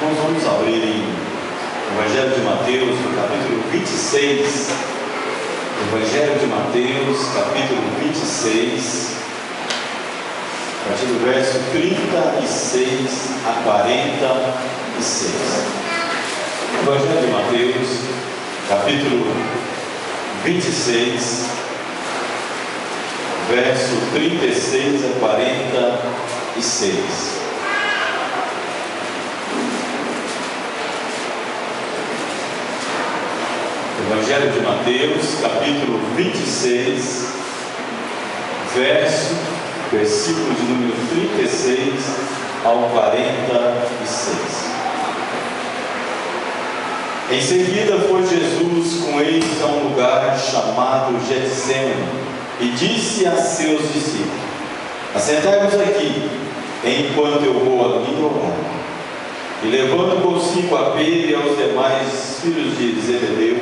Irmãos, vamos abrir em Evangelho de Mateus, no capítulo 26. Evangelho de Mateus, capítulo 26, a partir do verso 36 a 46. Evangelho de Mateus, capítulo 26, verso 36 a 46. Evangelho de Mateus, capítulo 26, versículo de número 36 ao 46. Em seguida foi Jesus com eles a um lugar chamado Getsêmani e disse a seus discípulos: assentai-vos aqui, enquanto eu vou ali orar. E levando consigo a Pedro e aos demais filhos de Zebedeu,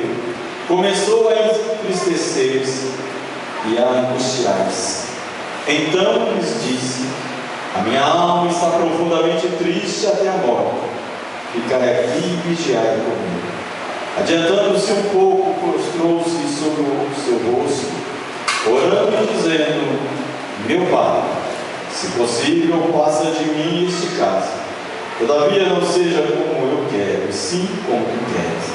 começou a entristecer-se e a angustiar-se. Então lhes disse: a minha alma está profundamente triste até a morte. Ficai aqui e vigiai comigo. Adiantando-se um pouco, prostrou-se sobre o seu rosto, orando e dizendo: meu Pai, se possível, passa de mim este cálice. Todavia não seja como eu quero, sim como tu queres.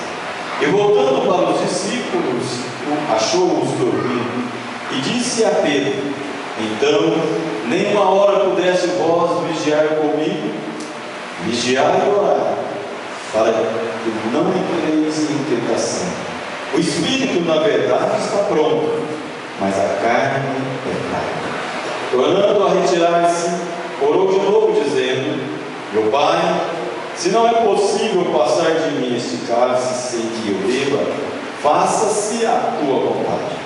E voltando para os discípulos, achou-os dormindo, e disse a Pedro: então, nem uma hora pudesse vós vigiar comigo? Vigiai e orai, para que não entreis em tentação. O espírito, na verdade, está pronto, mas a carne é fraca. Tornando a retirar-se, orou de novo, dizendo: meu Pai, se não é possível passar de mim este cálice sem que eu beba, faça-se a tua vontade.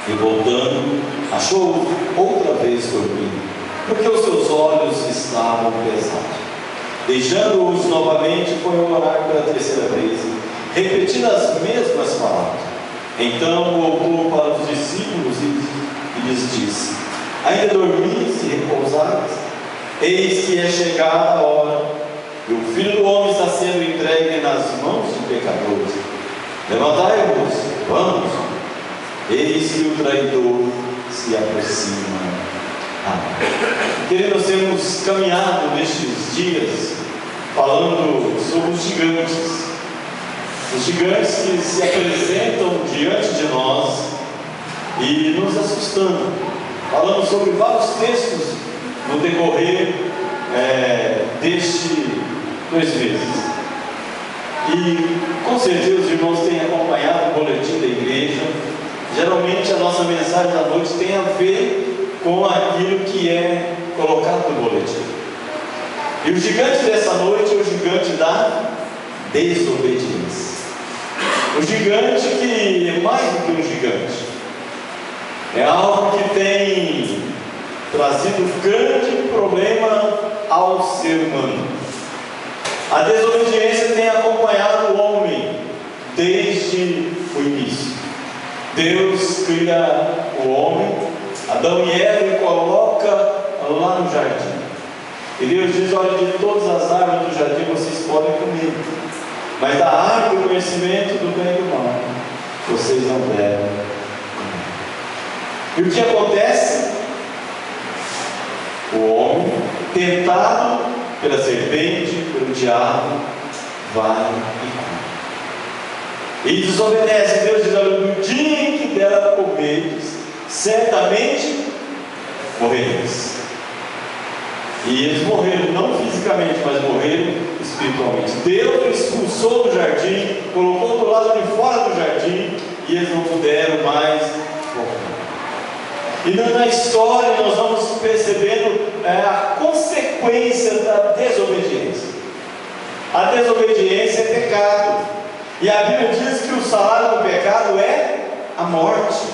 E voltando, achou outra vez dormindo, porque os seus olhos estavam pesados. Deixando-os novamente, foi orar pela terceira vez, repetindo as mesmas palavras. Então voltou para os discípulos e lhes disse: ainda dormis e repousais? Eis que é chegada a hora, e o Filho do Homem está sendo entregue nas mãos de pecadores. Levantai-vos, vamos. Eis que o traidor se aproxima. Amém. Queridos, temos caminhado nestes dias falando sobre os gigantes que se apresentam diante de nós e nos assustando. Falamos sobre vários textos no decorrer destes 2 meses. E com certeza os irmãos têm acompanhado o boletim da igreja. Geralmente a nossa mensagem da noite tem a ver com aquilo que é colocado no boletim. E o gigante dessa noite é o gigante da desobediência. O gigante que é mais do que um gigante. É algo que tem trazido grande problema ao ser humano. A desobediência tem acompanhado o homem desde o início. Deus cria o homem, Adão e Eva, e coloca lá no jardim. E Deus diz: olha, de todas as árvores do jardim vocês podem comer, mas da árvore do conhecimento do bem e do mal vocês não devem comer. E o que acontece? O homem, tentado pela serpente, pelo diabo, vai e come. E desobedece. Deus diz: olha, no dia em que dela comeres, certamente morrereis. E eles morreram, não fisicamente, mas morreram espiritualmente. Deus os expulsou do jardim, colocou do lado de fora do jardim, e eles não puderam mais voltar. E na história nós vamos percebendo a consequência da desobediência. A desobediência é pecado. E a Bíblia diz que o salário do pecado é a morte.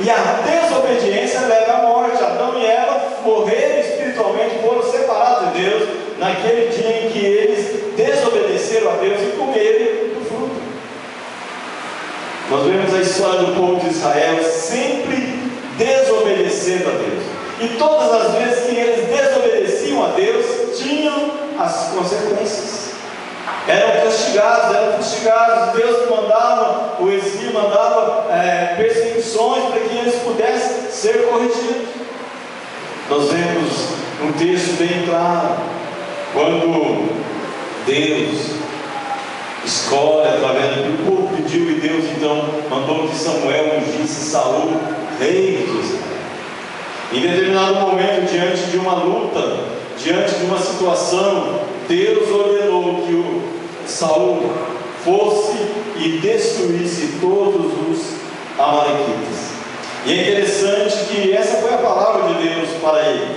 E a desobediência leva à morte. Adão e Eva morreram espiritualmente, foram separados de Deus naquele dia em que eles desobedeceram a Deus e comeram do fruto. Nós vemos a história do povo de Israel sempre desobedecendo a Deus. E todas as vezes que eles desobedeciam a Deus, tinham as consequências. eram fustigados. Deus mandava, o exílio mandava perseguições para que eles pudessem ser corrigidos. Nós vemos um texto bem claro, quando Deus escolhe através do que o povo pediu, e Deus então mandou que Samuel ungisse Saul, rei de Israel. Em determinado momento, diante de uma luta, diante de uma situação, Deus ordenou que o Saul fosse e destruísse todos os amalequitas. E é interessante que essa foi a palavra de Deus para ele.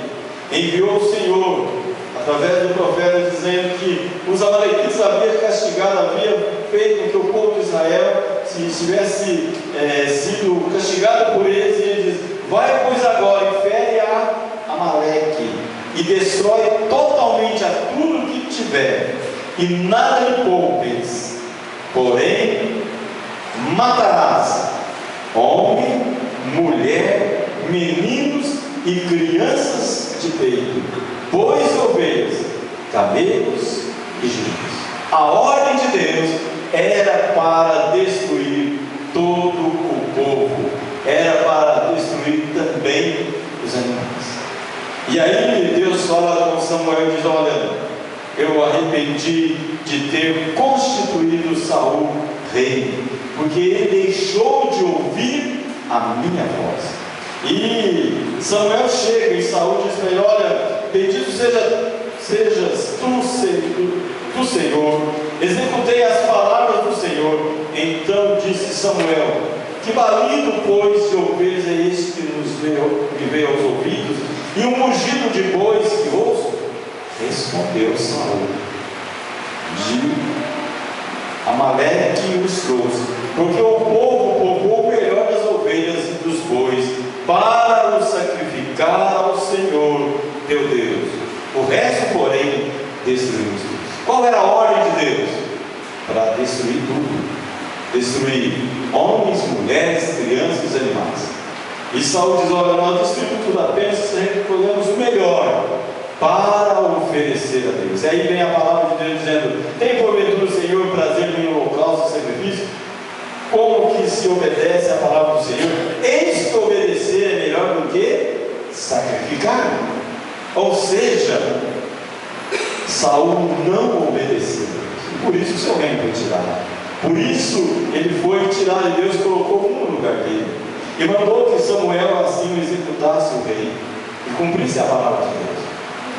Enviou o Senhor através do profeta, dizendo que os amalequitas havia castigado, havia feito com que o povo de Israel, se tivesse sido castigado por eles, e ele diz: vai pois agora e fere a Amaleque e destrói totalmente a tudo que tiver, e nada lhe poupes, porém matarás homem, mulher, meninos e crianças de peito, bois e ovelhas, camelos e jumentos. A ordem de Deus era para destruir todo o povo, era para destruir também os animais. E aí Deus fala com Samuel e diz: olha, eu arrependi de ter constituído Saul rei, porque ele deixou de ouvir a minha voz. E Samuel chega e Saul diz para ele: olha, bendito sejas tu, Senhor, executei as palavras do Senhor. Então disse Samuel: que balido, pois, de ovelhas é este que me veio aos ouvidos, e um mugido de bois que ouço? Respondeu Saul: de Amaleque os trouxe, porque o povo poupou o melhor das ovelhas e dos bois para o sacrificar ao Senhor teu Deus. O resto, porém, destruímos tudo. Qual era a ordem de Deus? Para destruir tudo. Destruir homens, mulheres, crianças e animais. E Saul diz: olha, nós destruímos tudo, apenas recolhemos o melhor para oferecer a Deus. E aí vem a palavra de Deus dizendo: tem porventura o Senhor prazer em holocausto e sacrifício? Como que se obedece à palavra do Senhor? Eis que obedecer é melhor do que sacrificar. Ou seja, Saul não obedeceu, e por isso o seu reino foi tirado. Por isso ele foi tirado, e Deus colocou um no lugar dele, e mandou que Samuel assim executasse o rei e cumprisse a palavra de Deus.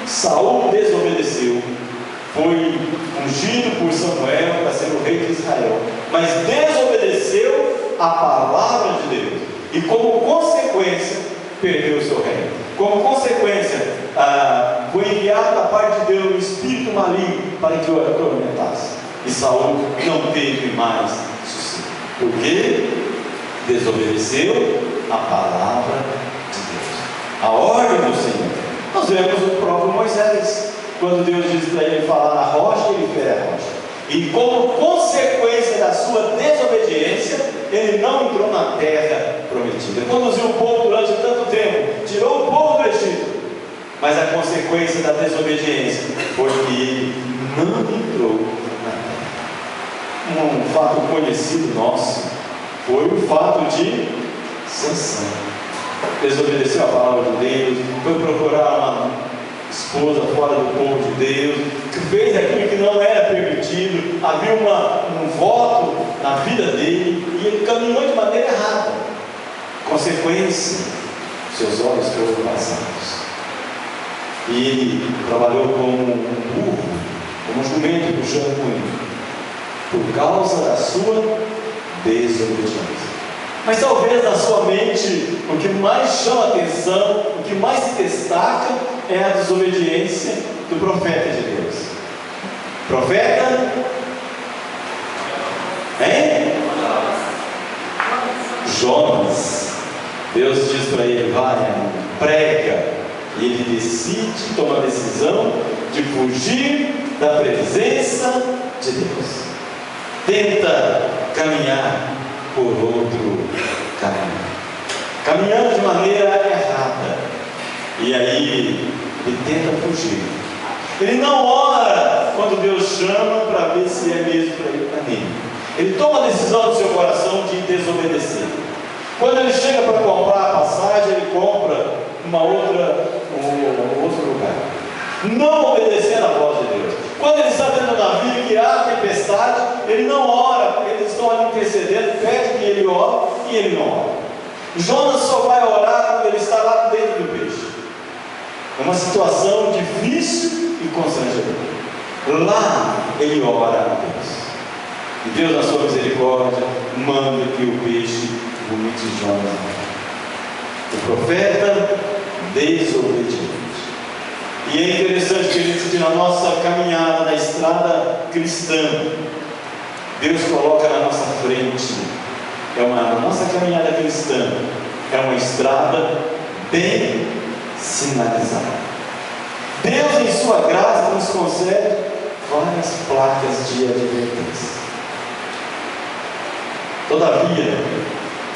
Saul desobedeceu, foi ungido por Samuel para ser o rei de Israel, mas desobedeceu a palavra de Deus, e como consequência perdeu o seu reino. Como consequência, foi enviado da parte de Deus um espírito maligno para que o atormentasse, e Saul não teve mais sucesso, porque desobedeceu a palavra de Deus, a ordem do Senhor. Nós vemos o próprio Moisés, quando Deus diz para ele falar na rocha, ele fere a rocha, e como consequência da sua desobediência, ele não entrou na terra prometida. Conduziu o povo durante tanto tempo, tirou o povo do Egito, mas a consequência da desobediência foi que ele não entrou na terra. Um fato conhecido nosso foi o fato de Sansão. Desobedeceu a palavra de Deus, foi procurar uma esposa fora do povo de Deus, que fez aquilo que não era permitido, havia um voto na vida dele, e ele caminhou de maneira errada. Consequência, seus olhos foram passados, e ele trabalhou como um burro, como um jumento puxando moinho, por causa da sua desobediência. Mas talvez na sua mente o que mais chama atenção, o que mais se destaca é a desobediência do profeta de Deus. Profeta? Hein? Jonas. Deus diz para ele: vai, prega. E ele decide, toma a decisão de fugir da presença de Deus. Tenta caminhar por outro caminho, caminhando de maneira errada, e aí ele tenta fugir. Ele não ora quando Deus chama para ver se é mesmo para ir para nele. Ele toma a decisão no seu coração de desobedecer. Quando ele chega para comprar a passagem, ele compra um outro lugar, não obedecendo a voz de Deus. Quando ele está dentro do navio que há tempestade, ele não ora, eles estão ali intercedendo, pede que ele ore e ele não ora. Jonas só vai orar quando ele está lá dentro do peixe. É uma situação difícil e constrangedora. Lá ele ora a Deus. E Deus, na sua misericórdia, manda que o peixe vomite Jonas. O profeta desobediente. E é interessante que na nossa caminhada, na estrada cristã, Deus coloca na nossa frente, na nossa caminhada cristã, é uma estrada bem sinalizada. Deus, em sua graça, nos concede várias placas de advertência. Todavia,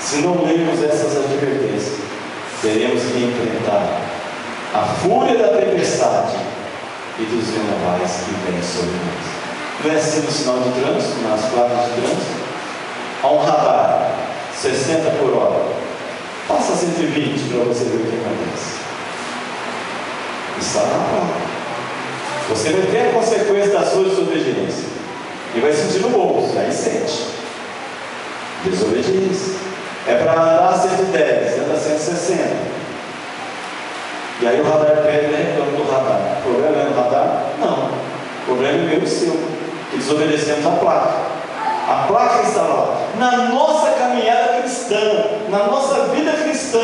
se não lermos essas advertências, teremos que enfrentar a fúria da tempestade e dos vendavais que vêm sobre nós. Não é assim no sinal de trânsito, nas placas de trânsito? Há um radar, 60 por hora. Passa 120 para você ver o que acontece. Está na placa. Você vai ter a consequência da sua desobediência e vai sentir no bolso, aí sente. Desobediência. É para andar a 110, anda a 160. E aí o radar pede, reclama do radar. O problema é no radar? Não. O problema é meu e seu. Que desobedecemos a placa. A placa está lá. Na nossa caminhada cristã, na nossa vida cristã,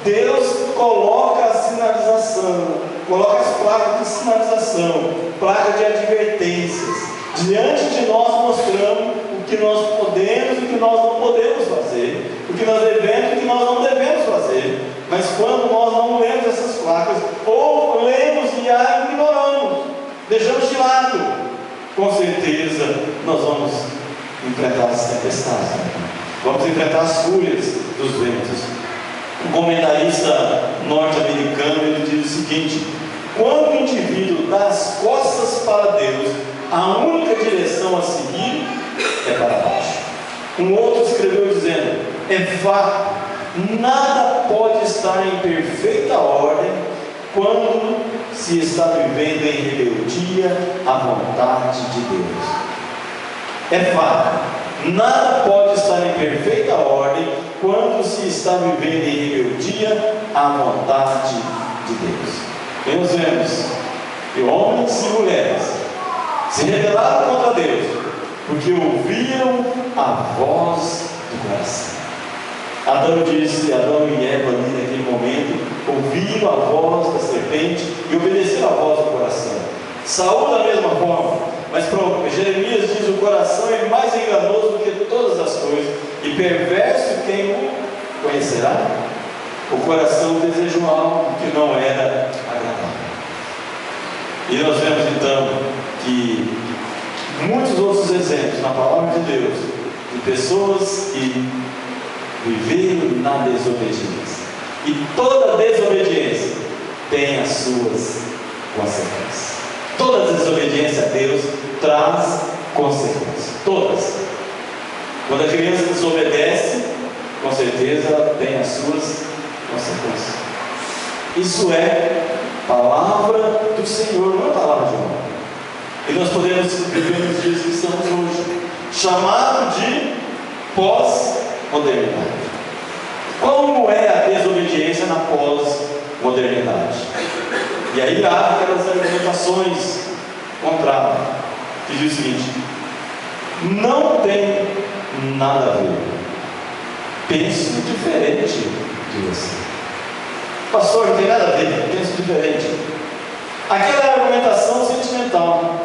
Deus coloca a sinalização, coloca as placas de sinalização, placa de advertências. Diante de nós mostramos o que nós podemos e o que nós não podemos fazer, o que nós devemos e o que nós não devemos fazer. Mas quando nós não lemos essas placas, ou lemos e a ignoramos, deixamos de lado, com certeza nós vamos enfrentar as tempestades, vamos enfrentar as fúrias dos ventos. Um comentarista norte-americano, ele diz o seguinte: quando o indivíduo dá as costas para Deus, a única direção a seguir é para baixo. Um outro escreveu dizendo: é fato, nada pode estar em perfeita ordem quando se está vivendo em rebeldia à vontade de Deus. É fato, nada pode estar em perfeita ordem quando se está vivendo em rebeldia à vontade de Deus. E nós vemos que homens e mulheres se rebelaram contra Deus porque ouviram a voz do coração. Adão e Eva ali naquele momento ouviram a voz da serpente e obedeceram a voz do coração. Saúl da mesma forma, mas Jeremias diz: o coração é mais enganoso do que todas as coisas, e perverso quem o conhecerá. O coração desejou algo que não era agradável. E nós vemos então que muitos outros exemplos na palavra de Deus de pessoas que viveram na desobediência. E toda desobediência tem as suas consequências. Toda desobediência a Deus traz consequências. Todas. Quando a criança desobedece, com certeza ela tem as suas consequências. Isso é palavra do Senhor, não é palavra de homem. E nós podemos viver nos dias que estamos hoje, chamado de pós-modernidade. Como é a desobediência na pós-modernidade? E aí há aquelas argumentações contrárias, que diz o seguinte: não tem nada a ver, penso diferente de você. Pastor, não tem nada a ver, penso diferente. Aquela é a argumentação sentimental.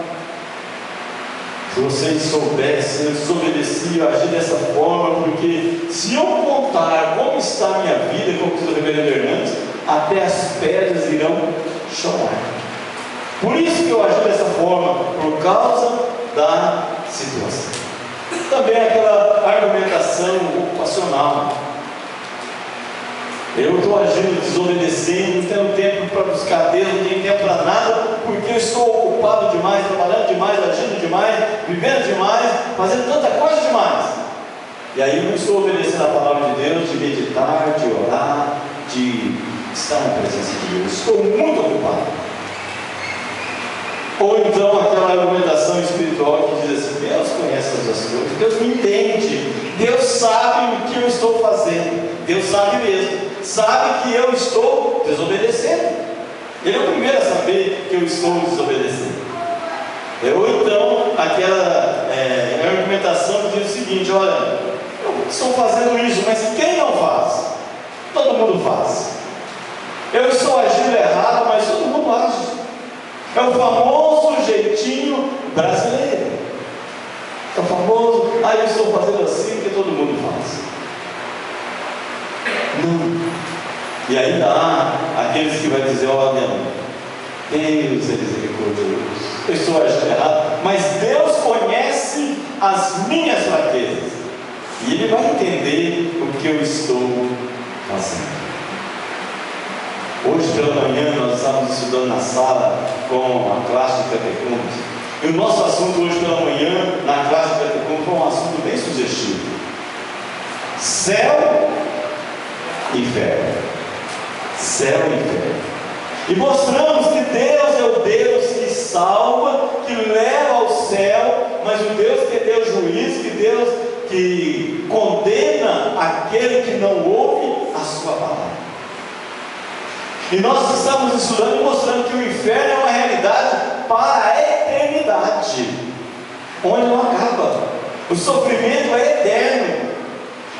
Se vocês soubessem, eu desobedeci, eu agi dessa forma, porque se eu contar como está a minha vida, como diz o reverendo Hernandes, até as pedras irão chorar. Por isso que eu agi dessa forma, por causa da situação. Também aquela argumentação ocupacional. Eu estou agindo, desobedecendo, não tenho tempo para buscar Deus, não tenho tempo para nada, porque eu estou ocupado demais, trabalhando demais, agindo demais, vivendo demais, fazendo tanta coisa demais. E aí eu não estou obedecendo a palavra de Deus, de meditar, de orar, de estar na presença de Deus. Estou muito ocupado. Ou então aquela argumentação espiritual que diz assim: Deus conhece todas as coisas, Deus me entende, Deus sabe o que eu estou fazendo, Deus sabe mesmo, sabe que eu estou desobedecendo. Ele é o primeiro a saber que eu estou desobedecendo. Ou então aquela argumentação que diz o seguinte: olha, eu estou fazendo isso, mas quem não faz? Todo mundo faz. Eu estou agindo errado, mas todo mundo age. É o famoso jeitinho brasileiro. É o famoso: eu estou fazendo assim porque todo mundo faz. Não. E ainda há aqueles que vão dizer: olha, Deus é misericordioso, eu estou agindo errado, mas Deus conhece as minhas fraquezas, e Ele vai entender o que eu estou fazendo. Hoje pela manhã nós estávamos estudando na sala com a classe de catecúmenos, e o nosso assunto hoje pela manhã na classe de catecúmenos foi um assunto bem sugestivo: céu e inferno. Céu e inferno. E mostramos que Deus é o Deus que salva, que leva ao céu, mas o Deus que é Deus juiz, que Deus que condena aquele que não ouve a sua palavra. E nós estamos estudando e mostrando que o inferno é uma realidade para a eternidade, onde não acaba. O sofrimento é eterno.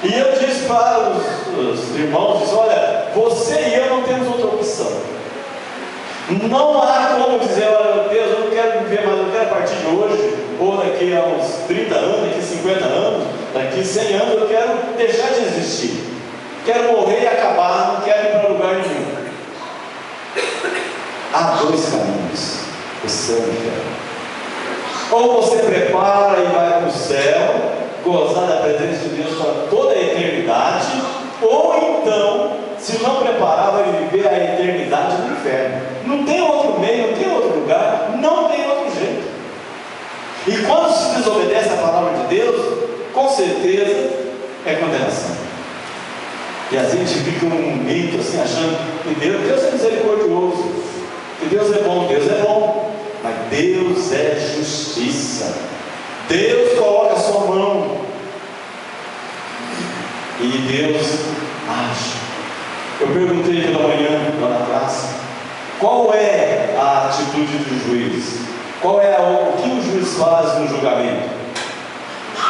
E eu disse para os irmãos: olha, você e eu não temos outra opção. Não há como dizer: olha, Deus, eu não quero viver mais, eu quero a partir de hoje, ou daqui a uns 30 anos, daqui a 50 anos, daqui a 100 anos, eu quero deixar de existir. Quero morrer e acabar, não quero ir para lugar nenhum. Há dois caminhos: o céu e o inferno. Ou você prepara e vai para o céu, gozar da presença de Deus para toda a eternidade, ou então, se não preparar, vai viver a eternidade no inferno. Não tem outro meio, não tem outro lugar, não tem outro jeito. E quando se desobedece a palavra de Deus, com certeza é condenação. E a gente fica um momento assim, achando que Deus é misericordioso, que Deus é bom, mas Deus é justiça. Deus coloca a sua mão e Deus age. Eu perguntei pela manhã lá na classe: qual é a atitude do juiz? O que o juiz faz no julgamento?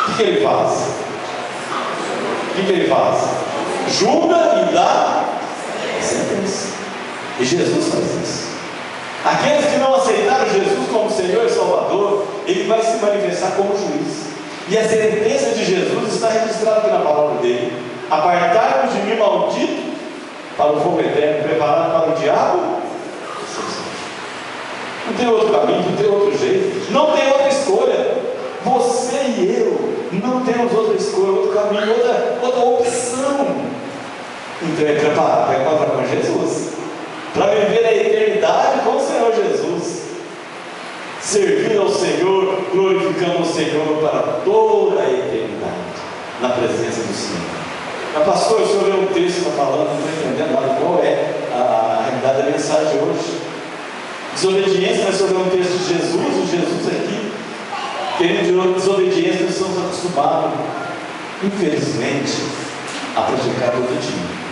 O que ele faz? Julga e dá sentença. E Jesus faz isso. Aqueles que não aceitaram Jesus como Senhor e Salvador, Ele vai se manifestar como juiz. E a sentença de Jesus está registrada aqui na palavra dele: apartai-vos de mim, maldito, para o fogo eterno, preparado para o diabo. Não tem outro caminho, não tem outro jeito, não tem outra escolha. Você e eu não temos outra escolha, outro caminho, outra opção. Então é preparar com Jesus, para viver a eternidade com o Senhor Jesus, servindo ao Senhor, glorificando o Senhor para toda a eternidade, na presença do Senhor. Mas pastor, o senhor leu um texto, está falando, não estou entendendo nada. Qual é a realidade da mensagem hoje? Desobediência, mas o senhor leu um texto de Jesus aqui, querendo desobediência, nós estamos acostumados, infelizmente, a praticar todo dia.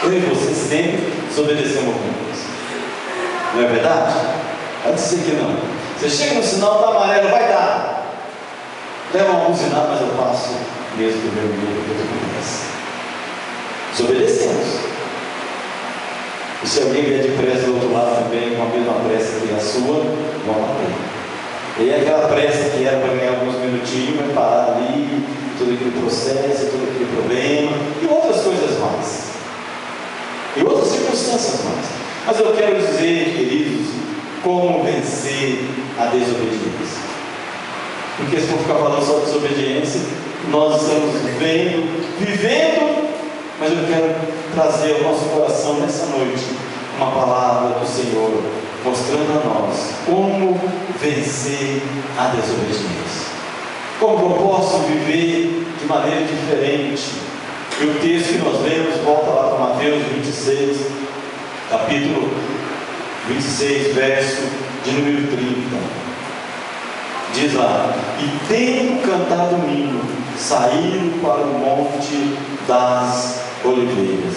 Eu e você sempre desobedecemos alguma coisa. Não é verdade? Pode dizer que não. Você chega no sinal, está amarelo, vai dar. Leva uma buzinada, mas eu passo mesmo do meu medo, que eu desobedecemos. E se alguém vier depressa do outro lado também, com a mesma pressa que a sua, vão bater. E aquela pressa que era para ganhar alguns minutinhos, vai parar ali, todo aquele processo, todo aquele problema, e outras coisas mais. E outras circunstâncias mais. Mas eu quero dizer, queridos, como vencer a desobediência. Porque se for ficar falando só de desobediência, nós estamos vivendo Mas eu quero trazer ao nosso coração nessa noite uma palavra do Senhor, mostrando a nós como vencer a desobediência. Como eu posso viver de maneira diferente. E o texto que nós lemos, volta lá para Mateus 26, capítulo 26, verso de número 30. Diz lá: e tendo cantado o hino, saíram para o monte das oliveiras.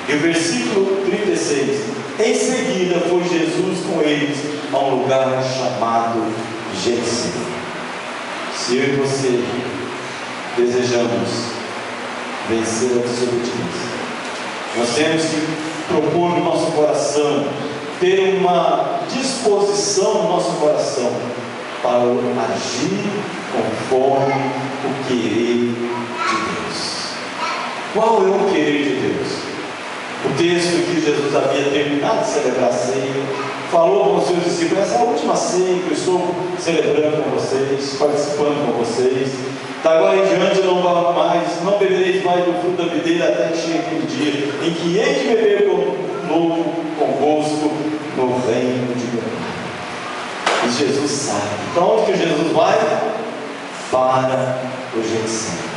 E o versículo 36: em seguida foi Jesus com eles a um lugar chamado Getsemane. Se eu e você desejamos vencer a desobediência, nós temos que propor no nosso coração, ter uma disposição no nosso coração para agir conforme o querer de Deus. Qual é o querer de Deus? O texto que Jesus havia terminado de celebrar a ceia, falou com os seus discípulos: essa é a última ceia que eu estou celebrando com vocês, participando com vocês. Da agora em diante não bebereis mais do fruto da videira até que chegue aquele dia em que hei de beber novo convosco no reino de meu Pai. E Jesus sabe. Para onde que Jesus vai? Para o Getsemane.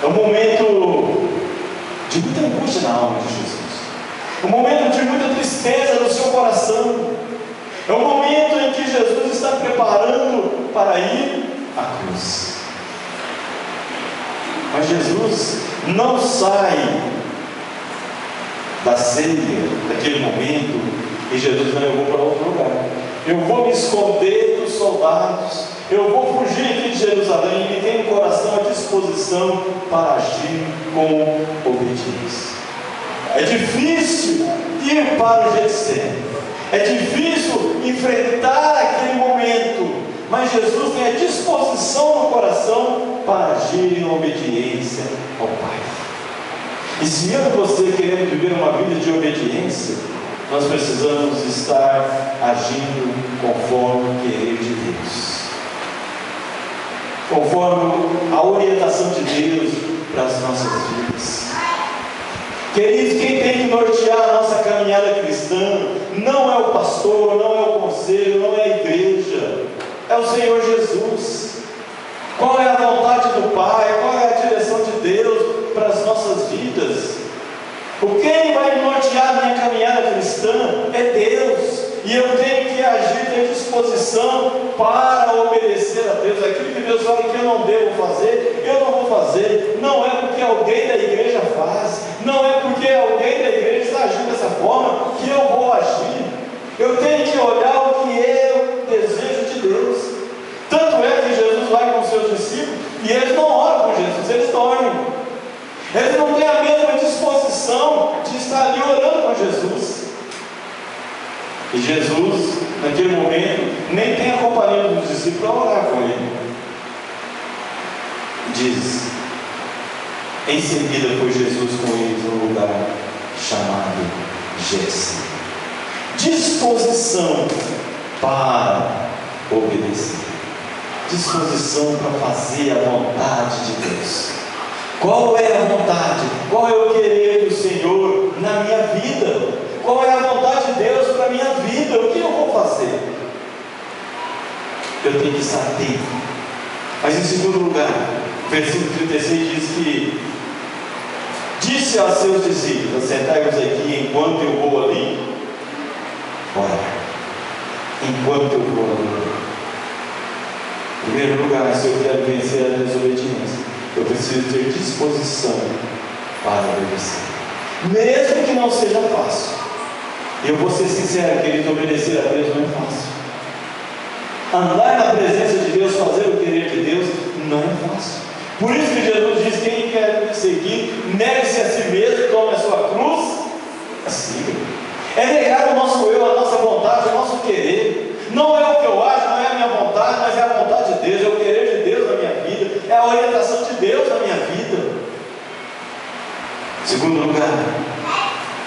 É um momento de muita angústia na alma de Jesus. Um momento de muita tristeza no seu coração. É um momento em que Jesus está preparando para ir à cruz. Mas Jesus não sai da ceia, daquele momento, e Jesus não: eu vou para outro lugar, eu vou me esconder dos soldados, eu vou fugir aqui de Jerusalém. Ele tem no coração a disposição para agir com obediência. É difícil ir para o Getsemane, é difícil enfrentar aquele momento, mas Jesus tem a disposição no coração para agir em obediência ao Pai. E se eu e você queremos viver uma vida de obediência, nós precisamos estar agindo conforme o querer de Deus, conforme a orientação de Deus para as nossas vidas. Queridos, quem tem que nortear a nossa caminhada cristã não é o pastor, não é o conselho, não é a igreja, é o Senhor Jesus. Qual é a vontade do Pai? Qual é a direção de Deus para as nossas vidas? Quem vai nortear a minha caminhada cristã é Deus. E eu tenho que agir, ter disposição para obedecer a Deus. Aquilo que Deus fala que eu não devo fazer, eu não vou fazer. Não é porque alguém da igreja faz, não é porque alguém da igreja está agindo dessa forma que eu vou agir. Eu tenho que olhar o que é o desejo de Deus. Tanto é que Jesus vai com os seus discípulos e eles não oram com Jesus, eles dormem. Eles não têm a mesma disposição de estar ali orando com Jesus. E Jesus, naquele momento, nem tem a companhia dos discípulos para orar com ele. Diz: em seguida foi Jesus com eles num lugar chamado Getsemane. Disposição para obedecer, disposição para fazer a vontade de Deus. Qual é a vontade? Qual é o querer do Senhor na minha vida? Qual é a vontade de Deus para a minha vida? O que eu vou fazer? Eu tenho que estar atento. Mas em segundo lugar, versículo 36 diz que disse aos seus discípulos: assentai-vos aqui enquanto eu vou ali. Ora, enquanto eu vou ali. Em primeiro lugar, se eu quero vencer a desobediência, eu preciso ter disposição para obedecer, mesmo que não seja fácil. Eu vou ser sincero, querido, obedecer a Deus não é fácil. Andar na presença de Deus, fazer o querer de Deus, não é fácil. Por isso que Jesus diz: quem quer me seguir, negue-se a si mesmo, tome a sua cruz, siga. É negar o nosso eu, a nossa vontade, o nosso querer. Não é o que eu acho, não é a minha vontade, mas é a vontade de Deus, é o querer de Deus na minha vida, é a orientação de Deus na minha vida. Segundo lugar,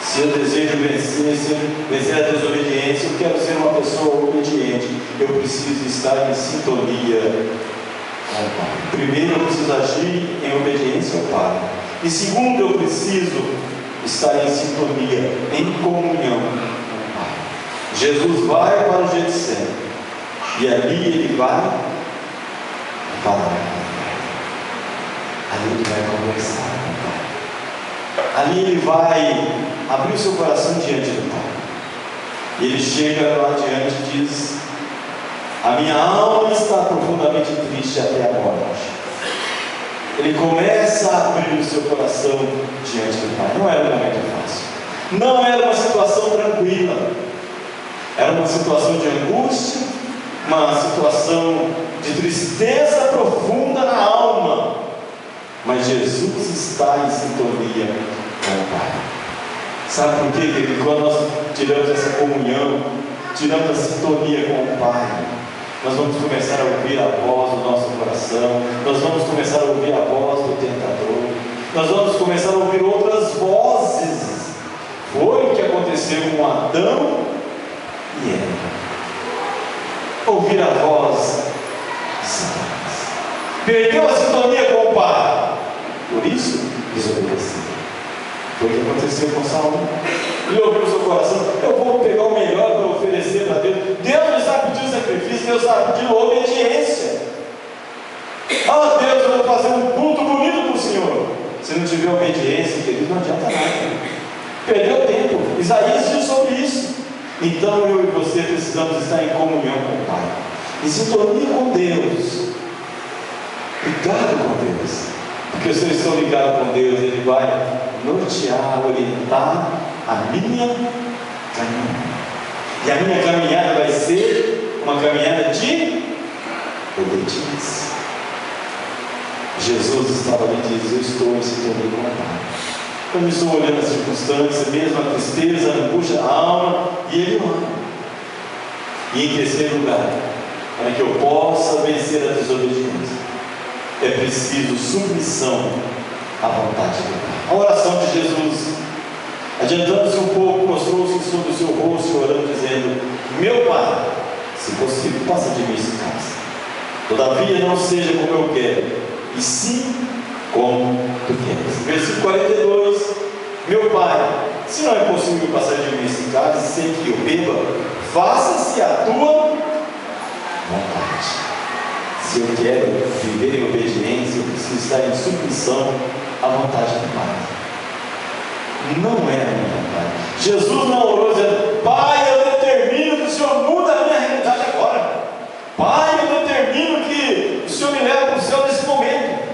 se eu desejo vencer a desobediência, eu quero ser uma pessoa obediente, eu preciso estar em sintonia com o Pai. Primeiro, eu preciso agir em obediência ao Pai. E segundo, eu preciso estar em sintonia, em comunhão com o Pai. Jesus vai para o Getsemane e ali ele vai falar. Ali ele vai conversar com o Pai. Ali ele vai abrir o seu coração diante do Pai. E ele chega lá diante e diz: a minha alma está profundamente triste até a morte. Ele começa a abrir o seu coração diante do Pai. Não era um momento fácil, não era uma situação tranquila, era uma situação de angústia, uma situação de tristeza profunda na alma. Mas Jesus está em sintonia com o Pai. Sabe por quê, querido? Quando nós tiramos essa comunhão, tiramos a sintonia com o Pai, nós vamos começar a ouvir a voz do nosso coração, nós vamos começar a ouvir a voz do tentador, nós vamos começar a ouvir outras vozes. Foi o que aconteceu com Adão e Eva. Ouvir a voz de Satanás. Perdeu a sintonia com o Pai, por isso desobedeceu. Foi o que aconteceu com Saul. Ele ouviu o seu coração: eu vou pegar o melhor para oferecer para Deus. Deus não está pedindo sacrifício, Deus está pedindo obediência. Ah, Deus, eu vou fazer um culto bonito para o Senhor. Se não tiver obediência, querido, não adianta nada. Perdeu tempo. Isaías diz sobre isso. Então eu e você precisamos estar em comunhão com o Pai, em sintonia com Deus, ligado com Deus. Porque se eu estou ligado com Deus, Ele vai nortear, orientar a minha caminhada. E a minha caminhada vai ser uma caminhada de obediência. Jesus estava ali e diz: eu estou em sintonia com o Pai. Eu não estou olhando as circunstâncias, mesmo a tristeza, a angústia, a alma, e Ele ama. E em terceiro lugar, para que eu possa vencer a desobediência, é preciso submissão à vontade do Pai. A oração de Jesus, adiantando-se um pouco, mostrou-se sobre o seu rosto, orando, dizendo: meu Pai, se possível, passa de mim esse cálice. Todavia não seja como eu quero, e sim como tu queres. Versículo 42: meu Pai, se não é possível passar de mim esse cálice sem que eu beba, faça-se a tua vontade. Se eu quero viver em obediência, eu preciso estar em submissão à vontade do Pai. Não é a minha vontade. Jesus não orou dizendo: Pai, eu determino que o Senhor muda a minha realidade agora. Pai, eu determino que o Senhor me leve para o céu nesse momento.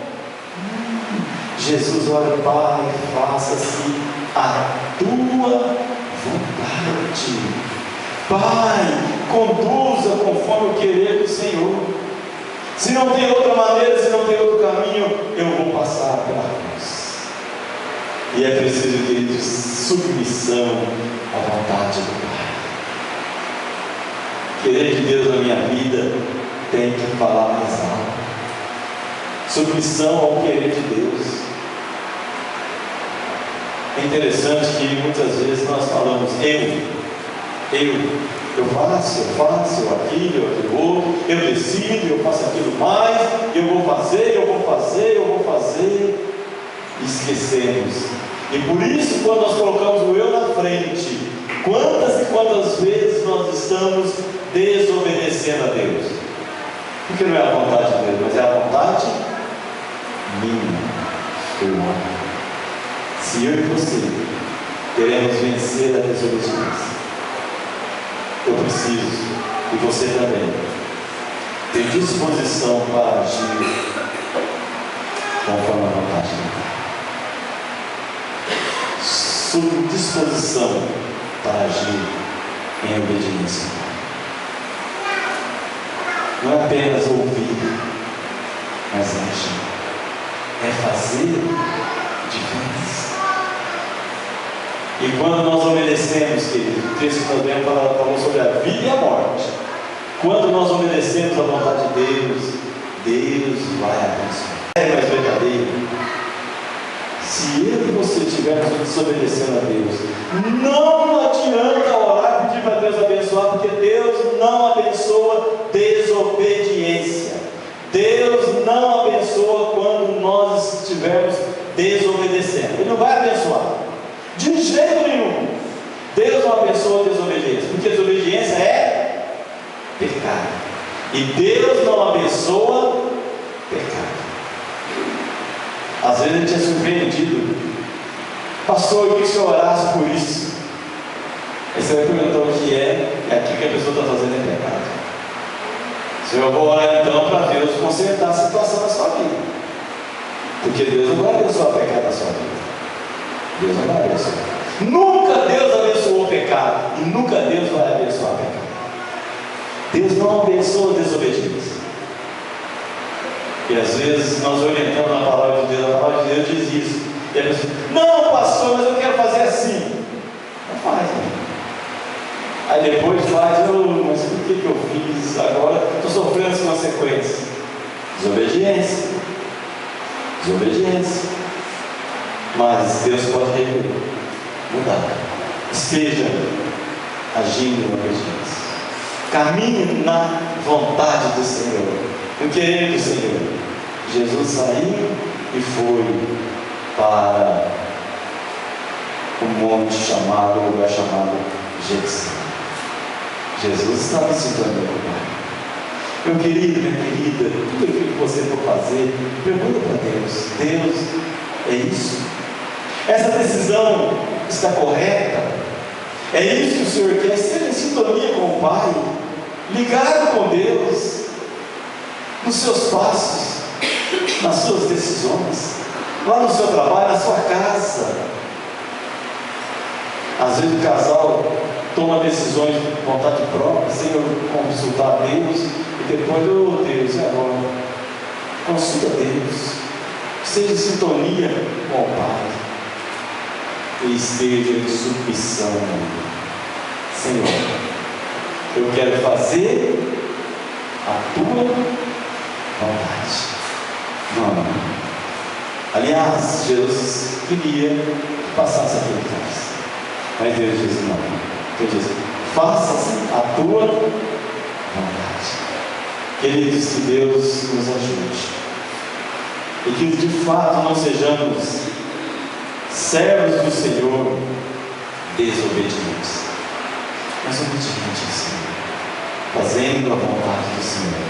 Jesus ora: Pai, faça-se a tua vontade. Pai, conduza conforme o querer do Senhor. Se não tem outra maneira, se não tem outro caminho, eu vou passar pela cruz. E é preciso ter submissão à vontade do Pai. Querer de Deus na minha vida tem que falar mais alto. Submissão ao querer de Deus. É interessante que muitas vezes nós falamos: eu faço aquilo outro, eu decido, eu faço aquilo mais, eu vou fazer. E esquecemos. E por isso, quando nós colocamos o eu na frente, quantas e quantas vezes nós estamos desobedecendo a Deus? Porque não é a vontade de Deus, mas é a vontade minha, do homem. Se eu e você queremos vencer a desobediência, eu preciso, e você também, ter disposição para agir conforme a vontade de Deus. Disposição para agir em obediência. Não é apenas ouvir, mas agir. É fazer diferença. E quando nós obedecemos, querido, o texto que nós lemos falou sobre a vida e a morte. Quando nós obedecemos a vontade de Deus, Deus vai abençoar. É mais verdadeiro. Se eu e você estivermos desobedecendo a Deus, não adianta orar e pedir para Deus abençoar, porque Deus não abençoa desobediência. Deus não abençoa quando nós estivermos desobedecendo. Ele não vai abençoar. De jeito nenhum. Deus não abençoa a desobediência, porque desobediência é pecado. E Deus não abençoa pecado. Às vezes a gente é surpreendido. Pastor, eu queria que o senhor orasse por isso. Aí você vai perguntar o que é, e aquilo que a pessoa está fazendo é pecado. Senhor, eu vou orar então para Deus consertar a situação da sua vida. Porque Deus não vai abençoar o pecado da sua vida. Deus não vai abençoar. Nunca Deus abençoou o pecado. E nunca Deus vai abençoar o pecado. Deus não abençoa a desobediência. E às vezes nós orientamos na palavra de Deus. A palavra de Deus diz isso. E a pessoa diz: não, pastor, mas eu quero fazer assim. Não faz, né? Aí depois faz: mas por que eu fiz? Agora estou sofrendo as consequências. Desobediência. Desobediência. Mas Deus pode rever, mudar. Esteja agindo em obediência. Caminhe na vontade do Senhor, no querer do Senhor. Jesus saiu e foi para um monte chamado, um lugar chamado Getsemane. Jesus estava se tornando o Pai. Meu querido, minha querida, tudo aquilo que você for fazer, pergunta para Deus: Deus, é isso? Essa decisão está correta? É isso que o Senhor quer? Ser em sintonia com o Pai, ligado com Deus, nos seus passos, nas suas decisões, lá no seu trabalho, na sua casa. Às vezes o casal toma decisões de vontade própria, sem consultar Deus, e depois: Deus, é agora. Consulta Deus, seja em sintonia com o Pai, e esteja em submissão. Senhor, eu quero fazer a tua vontade. Não. Aliás, Jesus queria que passasse aquele cálice, mas Deus disse: não. Deus disse: faça-se a tua vontade. Queridos, que Deus nos ajude, e que de fato não sejamos servos do Senhor desobedientes, mas obedientes ao Senhor, fazendo a vontade do Senhor.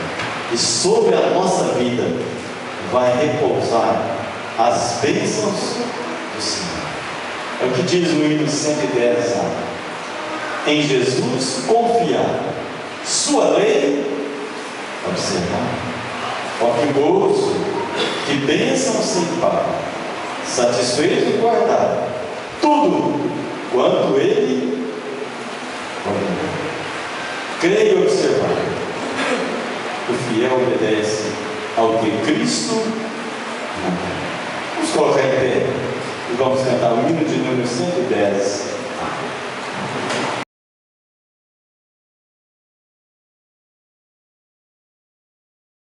E sobre a nossa vida vai repousar as bênçãos do Senhor. É o que diz no hino 110: em Jesus confiar, sua lei observar. Ó que gozo, que bênção sem par, satisfeito em guardar tudo quanto Ele ordenou. Creio e observar: o fiel obedece ao que Cristo manda. Vamos colocar em pé e vamos cantar o hino de número 110.